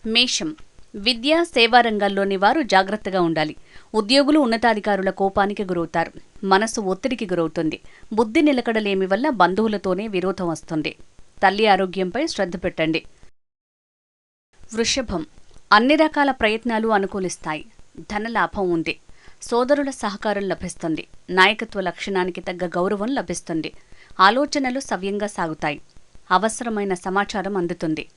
మేషం. విద్యా, సేవా రంగాల్లోని వారు జాగ్రత్తగా ఉండాలి. ఉద్యోగులు, ఉన్నతాధికారుల కోపానికి గురవుతారు. మనసు ఒత్తిడికి గురవుతుంది. బుద్ధి నిలకడలేమి వల్ల బంధువులతోనే విరోధం వస్తుంది. తల్లి ఆరోగ్యంపై శ్రద్ధ పెట్టండి. వృషభం. అన్ని రకాల ప్రయత్నాలు అనుకూలిస్తాయి. ధనలాభం ఉంది. సోదరుల సహకారం లభిస్తుంది. నాయకత్వ లక్షణానికి తగ్గ గౌరవం లభిస్తుంది. ఆలోచనలు సవ్యంగా సాగుతాయి. అవసరమైన సమాచారం అందుతుంది.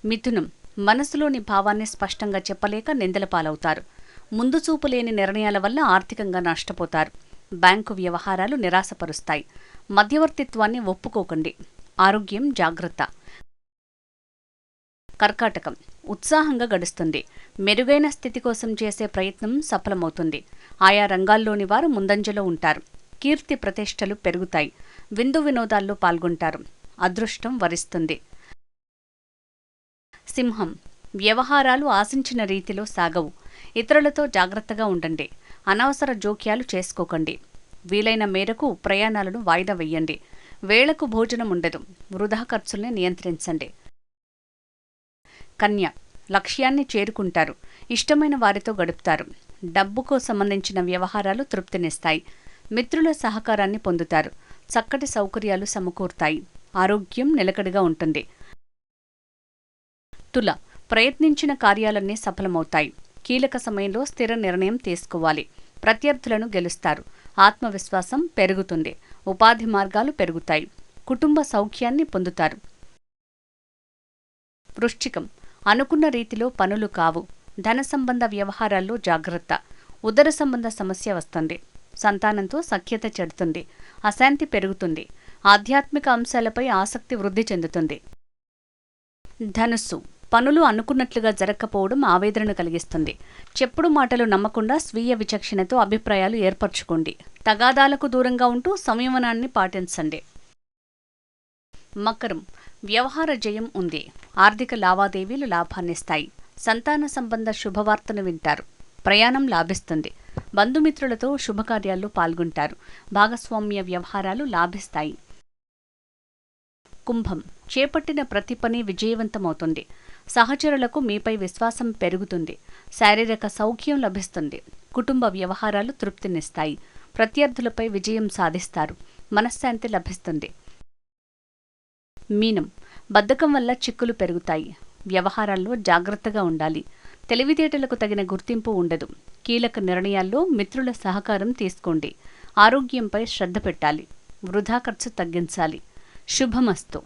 మిథునం. మనసులోని భావాన్ని స్పష్టంగా చెప్పలేక నిందల పాలవుతారు. ముందు చూపు లేని నిర్ణయాల వల్ల ఆర్థికంగా నష్టపోతారు. బ్యాంకు వ్యవహారాలు నిరాశపరుస్తాయి. మధ్యవర్తిత్వాన్ని ఒప్పుకోకండి. ఆరోగ్యం జాగ్రత్త. కర్కాటకం. ఉత్సాహంగా గడుస్తుంది. మెరుగైన స్థితి కోసం చేసే ప్రయత్నం సఫలమవుతుంది. ఆయా రంగాల్లోని వారు ముందంజలో ఉంటారు. కీర్తి ప్రతిష్టలు పెరుగుతాయి. విందు వినోదాల్లో పాల్గొంటారు. అదృష్టం వరిస్తుంది. సింహం. వ్యవహారాలు ఆశించిన రీతిలో సాగవు. ఇతరులతో జాగ్రత్తగా ఉండండి. అనవసర జోక్యాలు చేసుకోకండి. వీలైన మేరకు ప్రయాణాలను వాయిదా వెయ్యండి. వేళకు భోజనం ఉండదు. వృధా ఖర్చుల్ని నియంత్రించండి. కన్య. లక్ష్యాన్ని చేరుకుంటారు. ఇష్టమైన వారితో గడుపుతారు. డబ్బుకు సంబంధించిన వ్యవహారాలు తృప్తినిస్తాయి. మిత్రుల సహకారాన్ని పొందుతారు. చక్కటి సౌకర్యాలు సమకూరుతాయి. ఆరోగ్యం నిలకడగా ఉంటుంది. తుల. ప్రయత్నించిన కార్యాలన్నీ సఫలమవుతాయి. కీలక సమయంలో స్థిర నిర్ణయం తీసుకోవాలి. ప్రత్యర్థులను గెలుస్తారు. ఆత్మవిశ్వాసం పెరుగుతుంది. ఉపాధి మార్గాలు పెరుగుతాయి. కుటుంబ సౌఖ్యాన్ని పొందుతారు. వృశ్చికం. అనుకున్న రీతిలో పనులు కావు. ధన సంబంధ వ్యవహారాల్లో జాగ్రత్త. ఉదర సంబంధ సమస్య వస్తుంది. సంతానంతో సఖ్యత చెడుతుంది. అశాంతి పెరుగుతుంది. ఆధ్యాత్మిక అంశాలపై ఆసక్తి వృద్ధి చెందుతుంది. ధనుస్సు. పనులు అనుకున్నట్లుగా జరగకపోవడం ఆవేదన కలిగిస్తుంది. చెప్పుడు మాటలు నమ్మకుండా స్వీయ విచక్షణతో అభిప్రాయాలు ఏర్పరచుకోండి. తగాదాలకు దూరంగా ఉంటూ సంయమనాన్ని పాటించండి. మకరం. వ్యవహార జయం ఉంది. ఆర్థిక లావాదేవీలు లాభాన్నిస్తాయి. సంతాన సంబంధ శుభవార్తను వింటారు. ప్రయాణం లాభిస్తుంది. బంధుమిత్రులతో శుభకార్యాల్లో పాల్గొంటారు. భాగస్వామ్య వ్యవహారాలు లాభిస్తాయి. కుంభం. చేపట్టిన ప్రతి పని విజయవంతమవుతుంది. సహచరులకు మీపై విశ్వాసం పెరుగుతుంది. శారీరక సౌఖ్యం లభిస్తుంది. కుటుంబ వ్యవహారాలు తృప్తినిస్తాయి. ప్రత్యర్థులపై విజయం సాధిస్తారు. మనశ్శాంతి లభిస్తుంది. మీనం. బద్ధకం వల్ల చిక్కులు పెరుగుతాయి. వ్యవహారాల్లో జాగ్రత్తగా ఉండాలి. తెలివితేటలకు తగిన గుర్తింపు ఉండదు. కీలక నిర్ణయాల్లో మిత్రుల సహకారం తీసుకోండి. ఆరోగ్యంపై శ్రద్ధ పెట్టాలి. వృధా ఖర్చు తగ్గించాలి. శుభమస్తు.